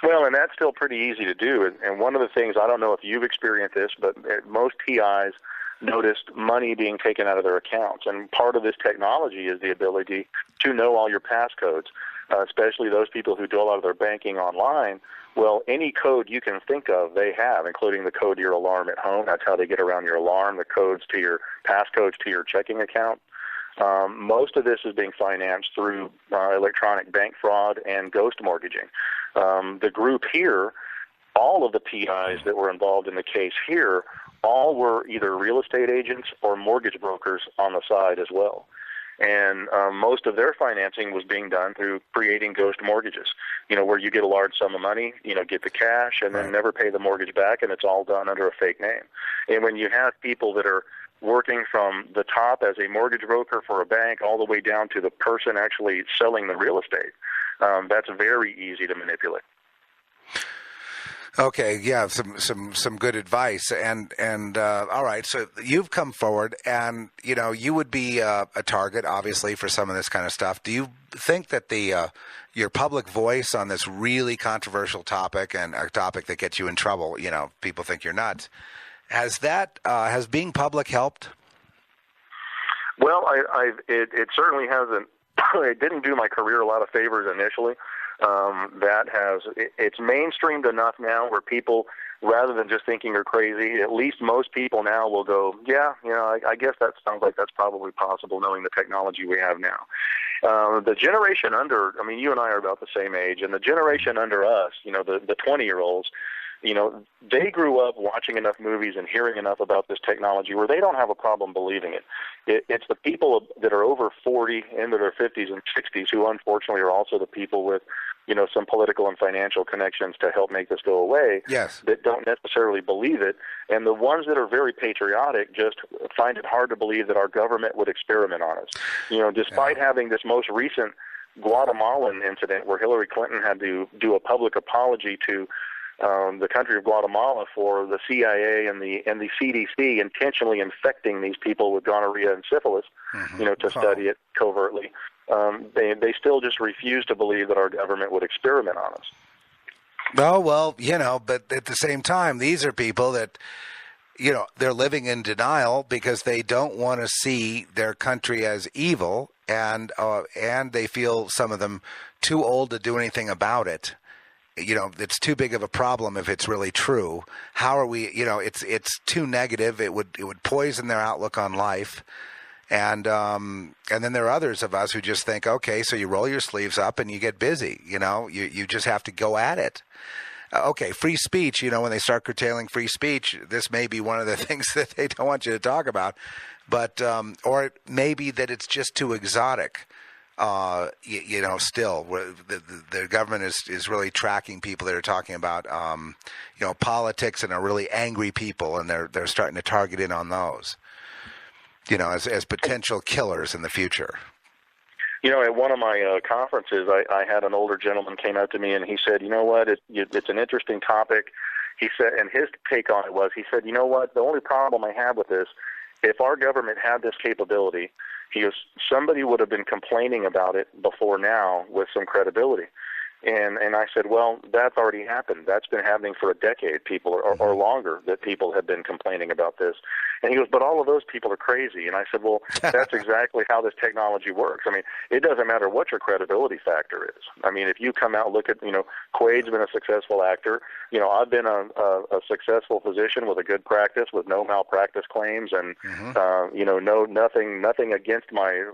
Well, and that's still pretty easy to do. And one of the things, I don't know if you've experienced this, but most TIs noticed money being taken out of their accounts. And part of this technology is the ability to know all your passcodes, especially those people who do a lot of their banking online. Well, any code you can think of, they have, including the code to your alarm at home. That's how they get around your alarm, the codes to your passcodes to your checking account. Most of this is being financed through electronic bank fraud and ghost mortgaging. The group here, all of the PIs that were involved in the case here, all were either real estate agents or mortgage brokers on the side as well. And most of their financing was being done through creating ghost mortgages, where you get a large sum of money, get the cash, and then never pay the mortgage back, and it's all done under a fake name. And when you have people that are working from the top as a mortgage broker for a bank all the way down to the person actually selling the real estate, that's very easy to manipulate. Okay, yeah, some good advice, and all right. So you've come forward, and you would be a target, obviously, for some of this kind of stuff. Do you think that your public voice on this really controversial topic, and a topic that gets you in trouble, people think you're nuts, has being public helped? Well, it certainly hasn't. It didn't do my career a lot of favors initially. It's mainstreamed enough now where people, rather than just thinking you're crazy, at least most people now will go, yeah, I guess that sounds like that's probably possible, knowing the technology we have now. The generation under, you and I are about the same age, and the generation under us, the 20-year-olds, they grew up watching enough movies and hearing enough about this technology where they don't have a problem believing it. It's the people that are over 40, into their 50s and 60s, who unfortunately are also the people with, some political and financial connections to help make this go away, yes, that don't necessarily believe it. And the ones that are very patriotic just find it hard to believe that our government would experiment on us. Despite having this most recent Guatemalan incident where Hillary Clinton had to do a public apology to the country of Guatemala for the CIA and the CDC intentionally infecting these people with gonorrhea and syphilis, to study it covertly. They still just refuse to believe that our government would experiment on us. Oh, well, but at the same time, these are people that, they're living in denial because they don't want to see their country as evil, and they feel, some of them, too old to do anything about it. It's too big of a problem if it's really true. How are we? It's too negative. It would poison their outlook on life. And then there are others of us who just think, okay, so you roll your sleeves up and you get busy. You just have to go at it. Okay, free speech. When they start curtailing free speech, this may be one of the things that they don't want you to talk about. But or it may be that it's just too exotic. Still, the government is really tracking people that are talking about, politics and are really angry people, and they're starting to target in on those, as potential killers in the future. At one of my conferences, I had an older gentleman came out to me and he said, you know what, it's an interesting topic. He said, and his take on it was, he said, you know what, the only problem I have with this, if our government had this capability, he goes, somebody would have been complaining about it before now with some credibility. And I said, well, that's already happened. That's been happening for a decade, or longer, that people have been complaining about this. And he goes, but all of those people are crazy. And I said, well, that's exactly how this technology works. It doesn't matter what your credibility factor is. If you come out and look at, Quaid's been a successful actor. I've been a successful physician with a good practice with no malpractice claims, and nothing against my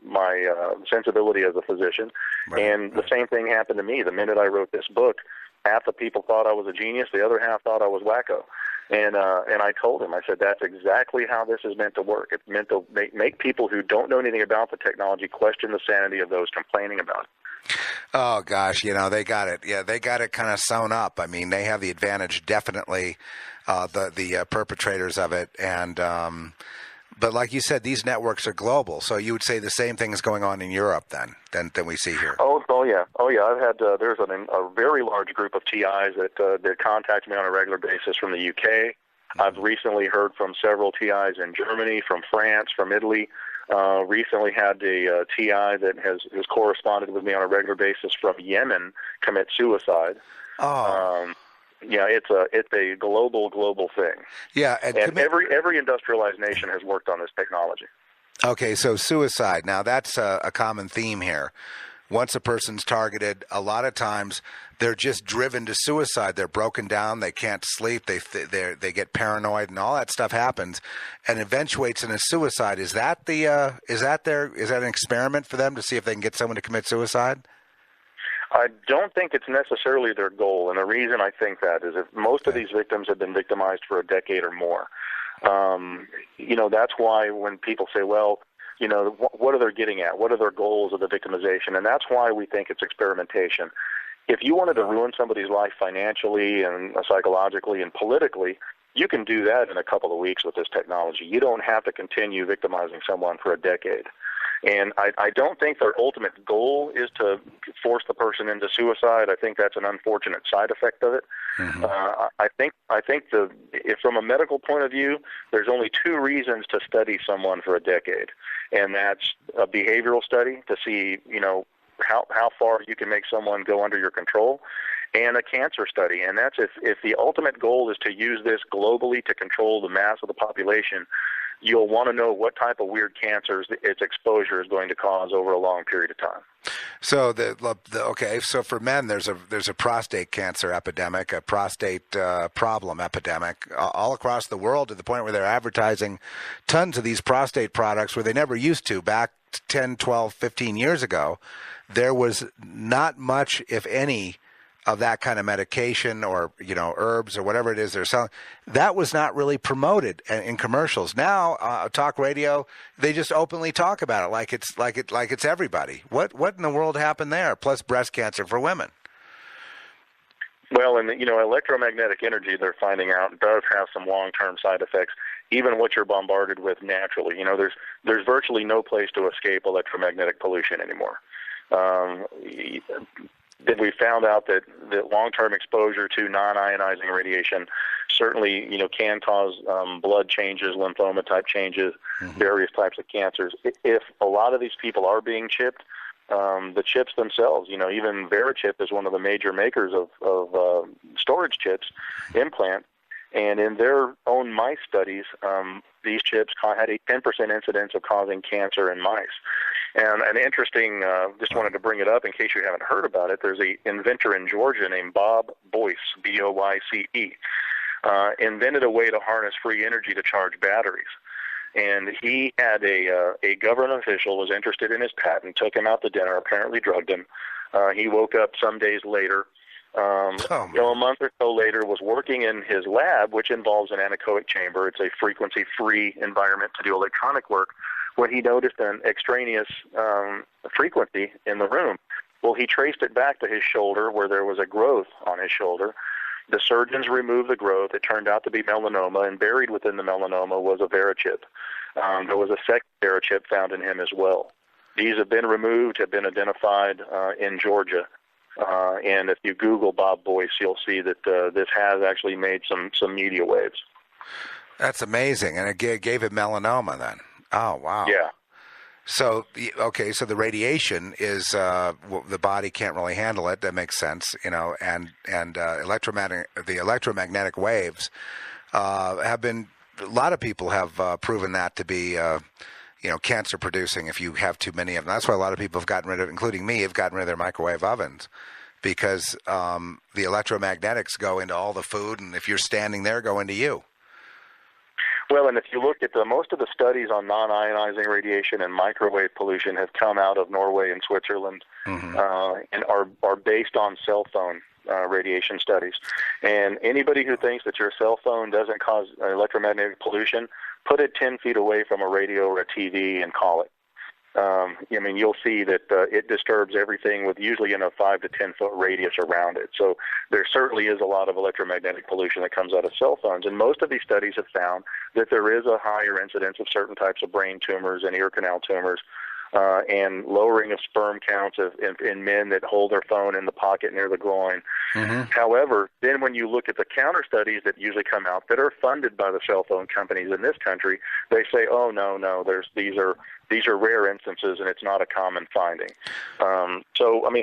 sensibility as a physician. Right. And the same thing happened to me. The minute I wrote this book, half the people thought I was a genius, the other half thought I was wacko. And I told him, I said, that's exactly how this is meant to work. It's meant to make people who don't know anything about the technology question the sanity of those complaining about it. Oh, gosh, they got it. Yeah, they got it kind of sewn up. They have the advantage, definitely, the perpetrators of it. And but like you said, these networks are global. So you would say the same thing is going on in Europe than we see here. Oh yeah. I've had there's a very large group of TIs that contact me on a regular basis from the UK. I've recently heard from several TIs in Germany, from France, from Italy. Recently had a TI that has corresponded with me on a regular basis from Yemen commit suicide. Oh. It's a global thing. Yeah, and every industrialized nation has worked on this technology. Okay, so suicide. Now that's a common theme here. Once a person's targeted, a lot of times they're just driven to suicide. They're broken down. They can't sleep. They get paranoid, and all that stuff happens, and eventuates in a suicide. Is that an experiment for them to see if they can get someone to commit suicide? I don't think it's necessarily their goal, and the reason I think that is if most of these victims have been victimized for a decade or more. That's why when people say, well, what are they getting at? What are their goals of the victimization? And that's why we think it's experimentation. If you wanted to ruin somebody's life financially and psychologically and politically, you can do that in a couple of weeks with this technology. You don't have to continue victimizing someone for a decade. And I don't think their ultimate goal is to force the person into suicide. I think that's an unfortunate side effect of it. Mm-hmm. I think if from a medical point of view, there's only two reasons to study someone for a decade, and that's a behavioral study to see, how far you can make someone go under your control, and a cancer study. And that's if the ultimate goal is to use this globally to control the mass of the population, you'll want to know what type of weird cancers its exposure is going to cause over a long period of time. So so for men, there's a prostate cancer epidemic, a prostate problem epidemic all across the world, to the point where they're advertising tons of these prostate products where they never used to. Back 10, 12, 15 years ago, there was not much, if any, of that kind of medication or, herbs or whatever it is they're selling. That was not really promoted in commercials. Now, talk radio, they just openly talk about it like it's everybody. What in the world happened there? Plus breast cancer for women. Well, and electromagnetic energy, they're finding out, does have some long-term side effects, even what you're bombarded with naturally. There's virtually no place to escape electromagnetic pollution anymore. We found out that long-term exposure to non-ionizing radiation certainly, can cause blood changes, lymphoma-type changes, mm-hmm. various types of cancers. If a lot of these people are being chipped, the chips themselves, even Verichip is one of the major makers of storage chips, implant, and in their own mice studies, these chips had a 10% incidence of causing cancer in mice. And an interesting, just wanted to bring it up in case you haven't heard about it, there's an inventor in Georgia named Bob Boyce, B-O-Y-C-E, invented a way to harness free energy to charge batteries. And he had a government official was interested in his patent, took him out to dinner, apparently drugged him. He woke up some days later, a month or so later, was working in his lab, which involves an anechoic chamber. It's a frequency-free environment to do electronic work, when he noticed an extraneous frequency in the room. Well, he traced it back to his shoulder, where there was a growth on his shoulder. The surgeons removed the growth. It turned out to be melanoma, and buried within the melanoma was a Verichip. There was a second Verichip found in him as well. These have been removed, have been identified in Georgia. And if you Google Bob Boyce, you'll see that this has actually made some media waves. That's amazing. And it gave him melanoma then. Oh, wow. Yeah. So, so the radiation is, the body can't really handle it. That makes sense, and the electromagnetic waves have been, a lot of people have proven that to be, cancer producing if you have too many of them. That's why a lot of people have gotten rid of, including me, have gotten rid of their microwave ovens, because the electromagnetics go into all the food, and if you're standing there, go into you. Well, and if you look at most of the studies on non-ionizing radiation and microwave pollution have come out of Norway and Switzerland, mm-hmm. And are based on cell phone radiation studies. And anybody who thinks that your cell phone doesn't cause electromagnetic pollution, put it 10 feet away from a radio or a TV and call it. You'll see that it disturbs everything with usually in a 5 to 10 foot radius around it. So there certainly is a lot of electromagnetic pollution that comes out of cell phones. And most of these studies have found that there is a higher incidence of certain types of brain tumors and ear canal tumors, and lowering of sperm counts in men that hold their phone in the pocket near the groin. Mm-hmm. However, then when you look at the counter studies that usually come out that are funded by the cell phone companies in this country, they say, oh, no, these are rare instances, and it's not a common finding.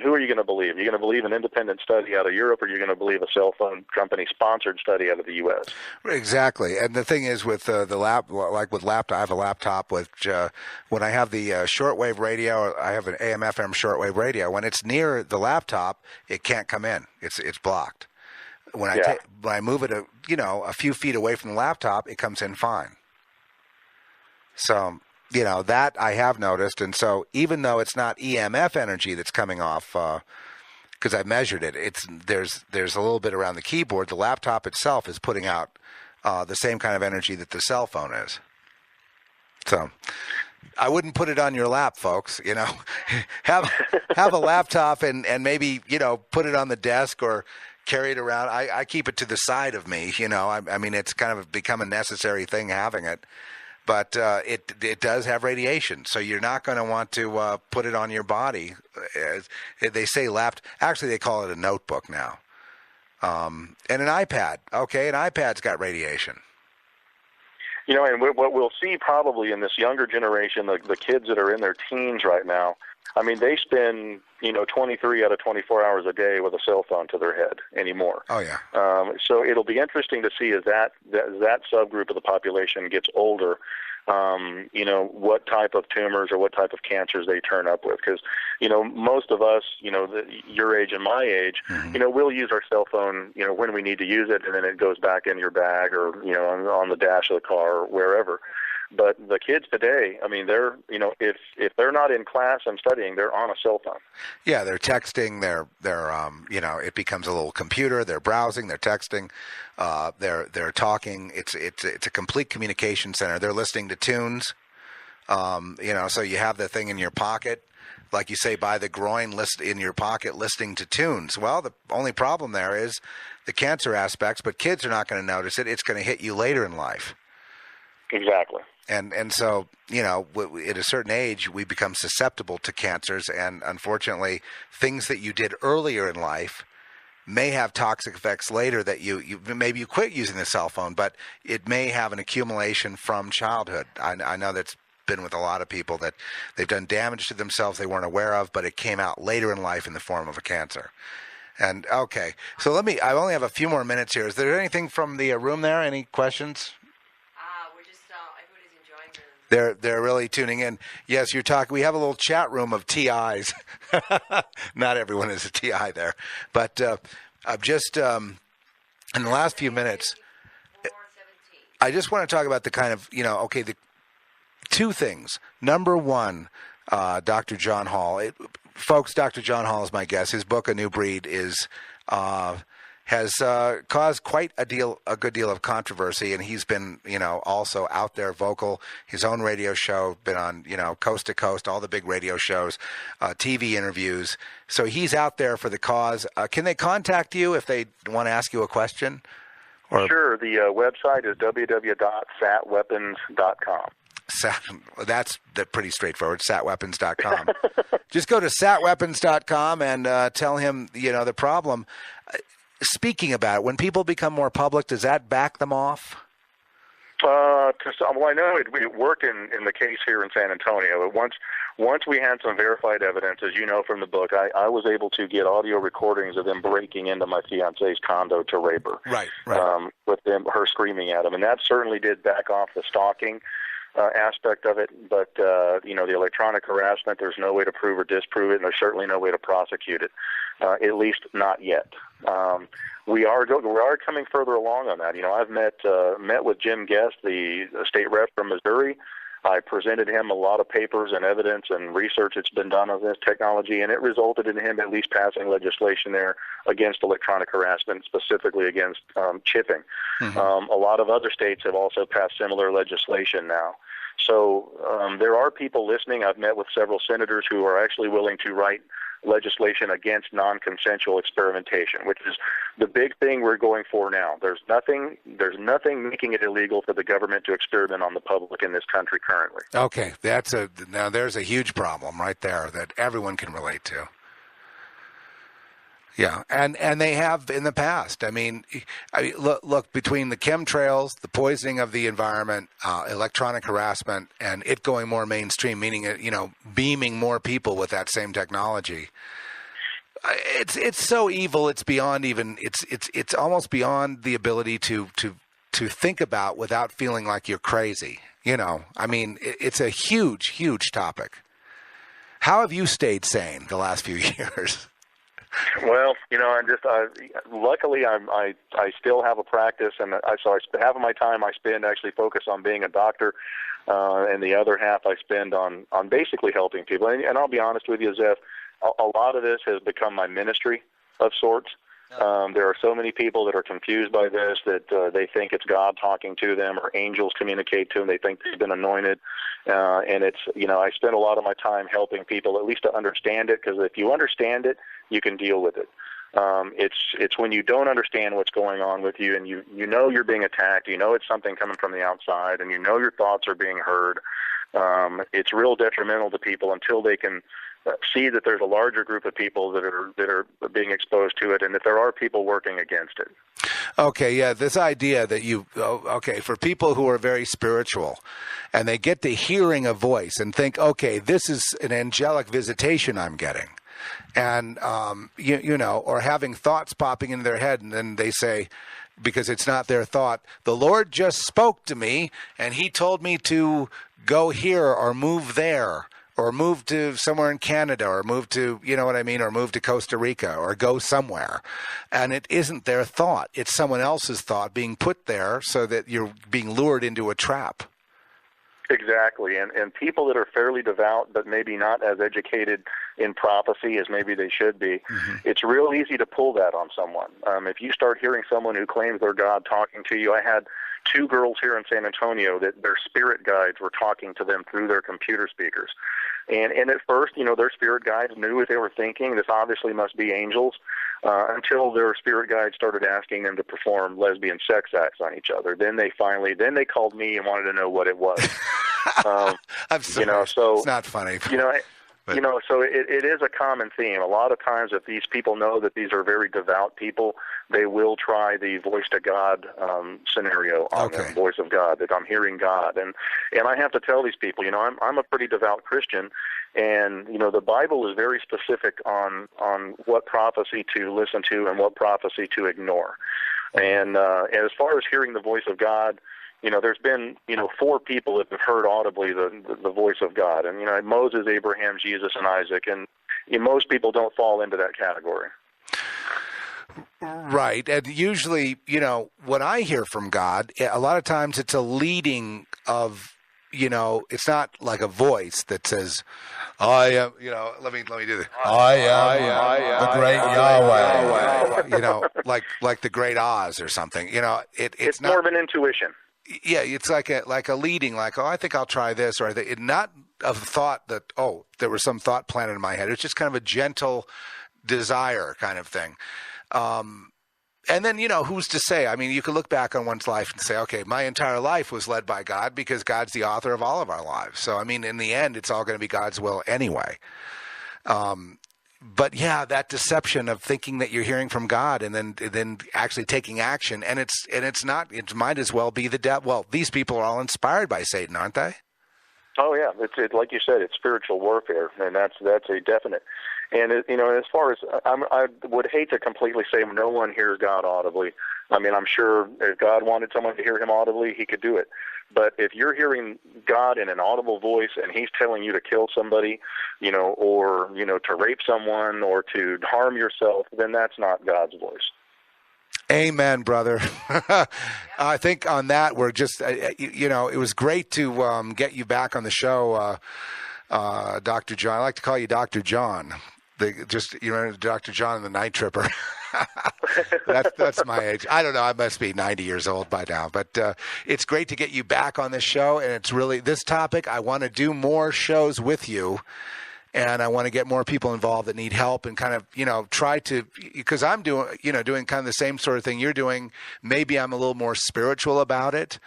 Who are you going to believe? Are you going to believe an independent study out of Europe, or are you going to believe a cell phone company-sponsored study out of the U.S.? Exactly. And the thing is with the laptop, I have a laptop which when I have the shortwave radio, I have an AM/FM shortwave radio. When it's near the laptop, it can't come in. It's blocked. When I move it a few feet away from the laptop, it comes in fine. So that I have noticed. And so even though it's not EMF energy that's coming off, because I measured it, there's a little bit around the keyboard. The laptop itself is putting out the same kind of energy that the cell phone is. So I wouldn't put it on your lap, folks. Have a laptop and maybe, put it on the desk or carry it around. I keep it to the side of me, it's kind of become a necessary thing having it. but it does have radiation, so you're not going to want to put it on your body. They say actually they call it a notebook now, and an iPad. Okay, an iPad's got radiation. You know, and what we'll see probably in this younger generation, the kids that are in their teens right now, I mean, they spend, 23 out of 24 hours a day with a cell phone to their head anymore. Oh, yeah. So it'll be interesting to see as that subgroup of the population gets older, what type of tumors or what type of cancers they turn up with. Because, most of us, your age and my age, we'll use our cell phone, when we need to use it, and then it goes back in your bag or, on the dash of the car or wherever. But the kids today, I mean, they're, if they're not in class and studying, they're on a cell phone. Yeah, they're texting. They're it becomes a little computer. They're browsing. They're texting. They're talking. It's a complete communication center. They're listening to tunes. So you have the thing in your pocket, like you say, by the groin, list in your pocket, listening to tunes. Well, the only problem there is the cancer aspects, but kids are not going to notice it. It's going to hit you later in life. Exactly. And so, at a certain age, we become susceptible to cancers. And unfortunately, things that you did earlier in life may have toxic effects later that maybe you quit using the cell phone, but it may have an accumulation from childhood. I know that's been with a lot of people that they've done damage to themselves they weren't aware of, but it came out later in life in the form of a cancer. And okay, so I only have a few more minutes here. Is there anything from the room there? Any questions? They're really tuning in. Yes, you're talking. We have a little chat room of TIs. Not everyone is a TI there, but I've just in the last few minutes, I just want to talk about the kind of the two things. Number one, Dr. John Hall. Folks, Dr. John Hall is my guest. His book, A New Breed, has caused quite a good deal of controversy, and he's been, also out there vocal. His own radio show, been on, coast to coast, all the big radio shows, TV interviews. So he's out there for the cause. Can they contact you if they want to ask you a question? Sure. The website is www.satweapons.com. That's pretty straightforward, satweapons.com. Just go to satweapons.com and tell him, the problem. Speaking about it, when people become more public, does that back them off? I know it worked in the case here in San Antonio. Once we had some verified evidence, as you know from the book, I was able to get audio recordings of them breaking into my fiance's condo to rape her. Right. With her screaming at him, and that certainly did back off the stalking aspect of it. But the electronic harassment, there's no way to prove or disprove it, and there's certainly no way to prosecute it. At least not yet. We are coming further along on that. I've met with Jim Guest, the state rep from Missouri. I presented him a lot of papers and evidence and research that's been done on this technology, and it resulted in him at least passing legislation there against electronic harassment, specifically against chipping. Mm-hmm. A lot of other states have also passed similar legislation now. So there are people listening. I've met with several senators who are actually willing to write legislation against non-consensual experimentation, which is the big thing we're going for now. There's nothing making it illegal for the government to experiment on the public in this country currently. Okay, now there's a huge problem right there that everyone can relate to. Yeah, and they have in the past. I mean, look, between the chemtrails, the poisoning of the environment, electronic harassment, and it going more mainstream, meaning beaming more people with that same technology. It's so evil. It's beyond even. It's almost beyond the ability to think about without feeling like you're crazy. I mean, it's a huge topic. How have you stayed sane the last few years? Well, luckily I still have a practice, and so half of my time I spend actually focused on being a doctor, and the other half I spend on basically helping people. And I'll be honest with you, Zeph, a lot of this has become my ministry of sorts. There are so many people that are confused by this that they think it's God talking to them or angels communicate to them. They think they've been anointed. And it's, I spend a lot of my time helping people at least to understand it, because if you understand it, you can deal with it. It's when you don't understand what's going on with you, and you know you're being attacked, you know it's something coming from the outside, and you know your thoughts are being heard. It's real detrimental to people until they can see that there's a larger group of people that are being exposed to it, and that there are people working against it. Okay, yeah, this idea that for people who are very spiritual and they get to hearing a voice and think, okay, this is an angelic visitation I'm getting. And, or having thoughts popping into their head, and then they say, because it's not their thought, the Lord just spoke to me and he told me to go here or move there, or move to somewhere in Canada, or move to, or move to Costa Rica, or go somewhere. And it isn't their thought. It's someone else's thought being put there so that you're being lured into a trap. Exactly. And people that are fairly devout but maybe not as educated in prophecy as maybe they should be, it's real easy to pull that on someone. If you start hearing someone who claims they're God talking to you, I had 2 girls here in San Antonio that their spirit guides were talking to them through their computer speakers. And at first, their spirit guides knew what they were thinking. This obviously must be angels, until their spirit guide started asking them to perform lesbian sex acts on each other. Then they called me and wanted to know what it was. I'm sorry. So it's not funny. So it is a common theme. A lot of times, if these people know that these are very devout people, they will try the voice to God scenario on them, voice of God, that I'm hearing God. And I have to tell these people, I'm a pretty devout Christian, and the Bible is very specific on what prophecy to listen to and what prophecy to ignore. And as far as hearing the voice of God, there's been, 4 people that have heard audibly the voice of God. And, Moses, Abraham, Jesus, and Isaac. And most people don't fall into that category. Right. And usually, when I hear from God, a lot of times it's a leading of, it's not like a voice that says, I am, let me do this. I am the great Yahweh. Like the great Oz or something. It's more of an intuition. Yeah, it's like a leading, like, I think I'll try this, or not a thought that, there was some thought planted in my head. It's just kind of a gentle desire kind of thing. And then, who's to say? I mean, you can look back on one's life and say, okay, my entire life was led by God because God's the author of all of our lives. So, I mean, in the end, it's all going to be God's will anyway. But yeah, that deception of thinking that you're hearing from God and then actually taking action, and it's not. It might as well be the devil. Well, these people are all inspired by Satan, aren't they? Oh yeah, it's like you said, it's spiritual warfare, and that's a definite. And as far as I would hate to completely say no one hears God audibly. I mean, I'm sure if God wanted someone to hear him audibly, he could do it. But if you're hearing God in an audible voice and he's telling you to kill somebody, or, to rape someone or to harm yourself, then that's not God's voice. Amen, brother. I think on that, we're just, it was great to get you back on the show, Dr. John. I like to call you Dr. John. Dr. John and the Night Tripper. That's my age. I don't know. I must be 90 years old by now. But it's great to get you back on this show. And it's really this topic. I want to do more shows with you. And I want to get more people involved that need help and kind of, try to, because I'm doing kind of the same sort of thing you're doing. Maybe I'm a little more spiritual about it.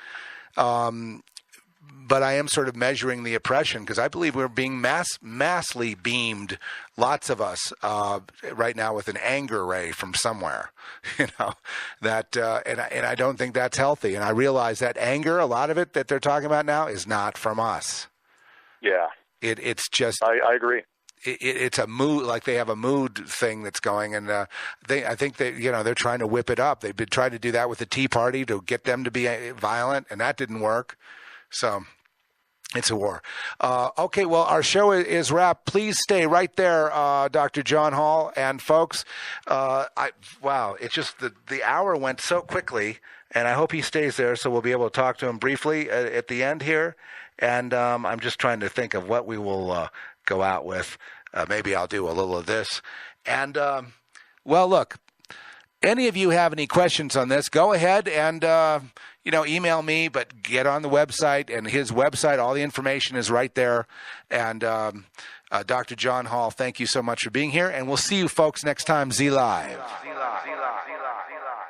But I am sort of measuring the oppression because I believe we're being massively beamed, lots of us, right now with an anger ray from somewhere, and I don't think that's healthy. And I realize that anger, a lot of it that they're talking about now is not from us. Yeah. It's just. I agree. It's a mood, like they have a mood thing that's going, and I think that they're trying to whip it up. They've been trying to do that with the Tea Party to get them to be violent, and that didn't work. So it's a war. Okay, well, our show is wrapped. Please stay right there, Dr. John Hall. And folks, it's just the hour went so quickly, and I hope he stays there so we'll be able to talk to him briefly at the end here. And I'm just trying to think of what we will go out with. Maybe I'll do a little of this. And, look, any of you have any questions on this, go ahead and, email me, but get on the website, and his website, all the information is right there. And Dr. John Hall, thank you so much for being here, and we'll see you folks next time, Z Live.